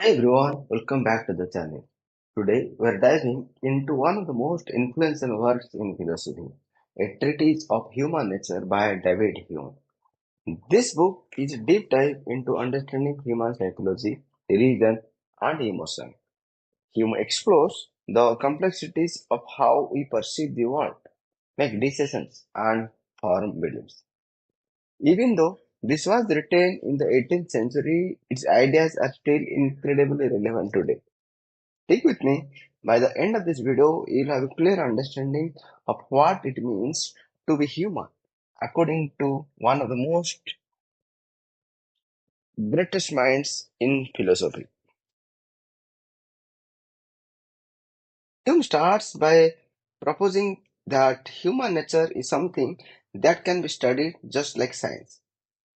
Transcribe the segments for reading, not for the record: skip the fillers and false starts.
Hey everyone, welcome back to the channel. Today we are diving into one of the most influential works in philosophy, a treatise of human nature by David Hume. This book is a deep dive into understanding human psychology, reason, and emotion. Hume explores the complexities of how we perceive the world, make decisions, and form beliefs. Even though this was written in the 18th century, its ideas are still incredibly relevant today. Stick with me. By the end of this video, you'll have a clear understanding of what it means to be human, according to one of the most greatest minds in philosophy. Hume starts by proposing that human nature is something that can be studied just like science.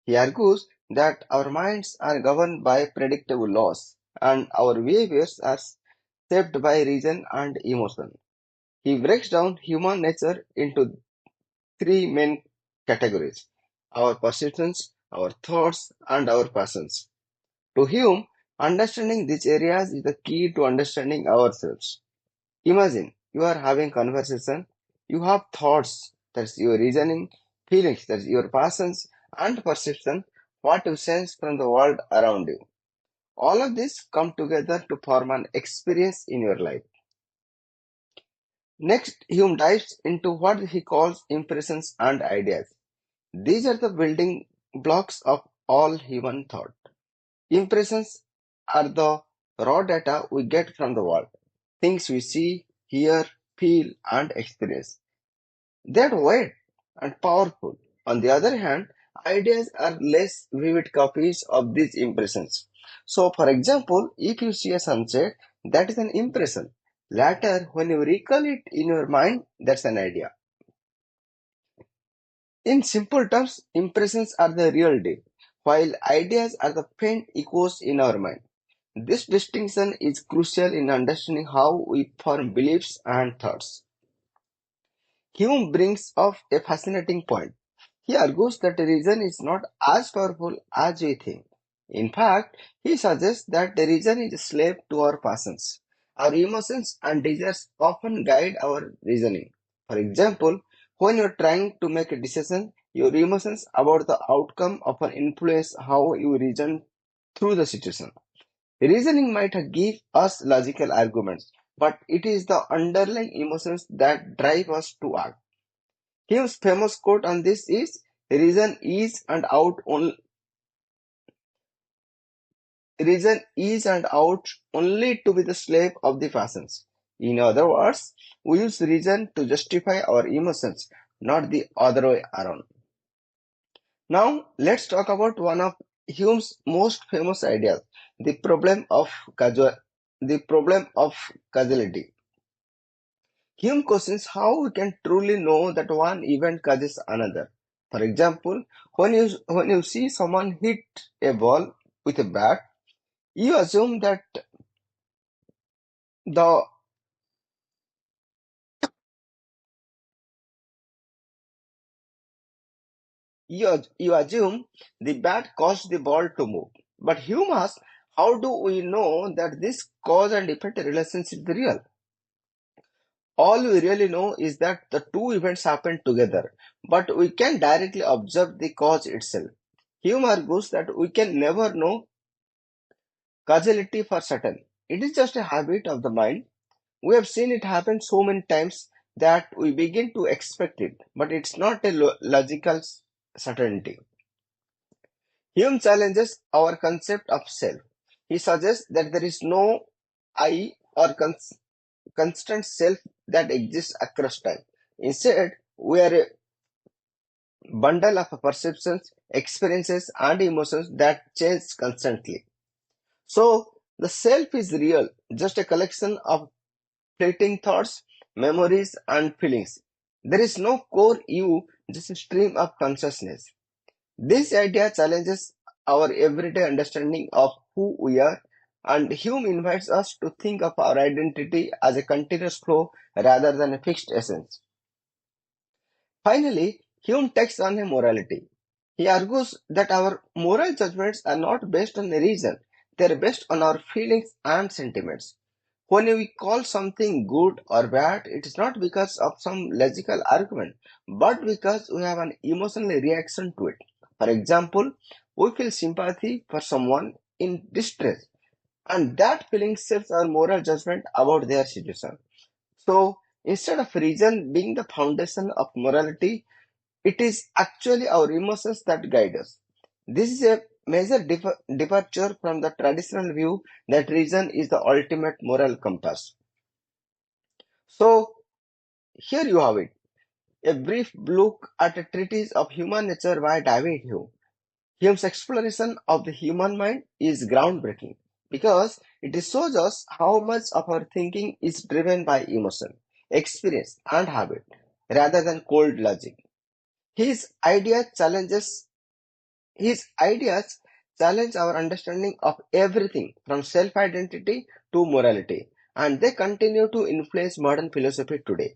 He argues that our minds are governed by predictable laws and our behaviors are shaped by reason and emotion. He breaks down human nature into three main categories: our perceptions, our thoughts, and our passions. To Hume, understanding these areas is the key to understanding ourselves. Imagine you are having conversation, you have thoughts, that's your reasoning, feelings, that's your passions, and perception, what you sense from the world around you. All of this come together to form an experience in your life. Next, Hume dives into what he calls impressions and ideas. These are the building blocks of all human thought. Impressions are the raw data we get from the world, things we see, hear, feel, and experience. They are wide and powerful. On the other hand, ideas are less vivid copies of these impressions. So, for example, if you see a sunset, that is an impression. Later, when you recall it in your mind, that's an idea. In simple terms, impressions are the real deal, while ideas are the faint echoes in our mind. This distinction is crucial in understanding how we form beliefs and thoughts. Hume brings up a fascinating point. He argues that reason is not as powerful as we think. In fact, he suggests that the reason is a slave to our passions. Our emotions and desires often guide our reasoning. For example, when you're trying to make a decision, your emotions about the outcome often influence how you reason through the situation. Reasoning might give us logical arguments, but it is the underlying emotions that drive us to act. Hume's famous quote on this is, "Reason is and out on, reason is and out only to be the slave of the passions." In other words, we use reason to justify our emotions, not the other way around. Now, let's talk about one of Hume's most famous ideas, the problem of casual, the problem of causality. Hume questions how we can truly know that one event causes another. For example, when you see someone hit a ball with a bat, you assume that the you assume the bat caused the ball to move. But Hume asks, how do we know that this cause and effect relationship is real? All we really know is that the two events happen together, but we can directly observe the cause itself. Hume argues that we can never know causality for certain. It is just a habit of the mind. We have seen it happen so many times that we begin to expect it, but it's not a logical certainty. Hume challenges our concept of self. He suggests that there is no I or constant self that exists across time. Instead, we are a bundle of perceptions, experiences, and emotions that change constantly. So, the self is real, just a collection of fleeting thoughts, memories, and feelings. There is no core you, just a stream of consciousness. This idea challenges our everyday understanding of who we are, and Hume invites us to think of our identity as a continuous flow rather than a fixed essence. Finally, Hume takes on a morality. He argues that our moral judgments are not based on a reason, They're based on our feelings and sentiments. When we call something good or bad, it is not because of some logical argument, but because we have an emotional reaction to it. For example, we feel sympathy for someone in distress, and that feeling shapes our moral judgment about their situation. So, instead of reason being the foundation of morality, it is actually our emotions that guide us. This is a major departure from the traditional view that reason is the ultimate moral compass. So, here you have it, a brief look at a treatise of human nature by David Hume. Hume's exploration of the human mind is groundbreaking because it shows us how much of our thinking is driven by emotion, experience, and habit rather than cold logic. His idea challenges His ideas challenge our understanding of everything from self-identity to morality, and they continue to influence modern philosophy today.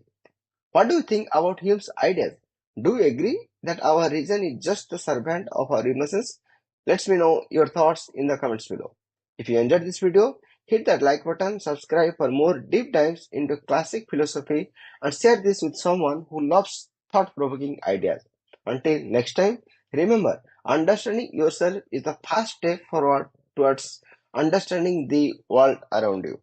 What do you think about Hume's ideas? Do you agree that our reason is just the servant of our emotions? Let me know your thoughts in the comments below. If you enjoyed this video, hit that like button, subscribe for more deep dives into classic philosophy, and share this with someone who loves thought-provoking ideas. Until next time, remember, understanding yourself is the first step forward towards understanding the world around you.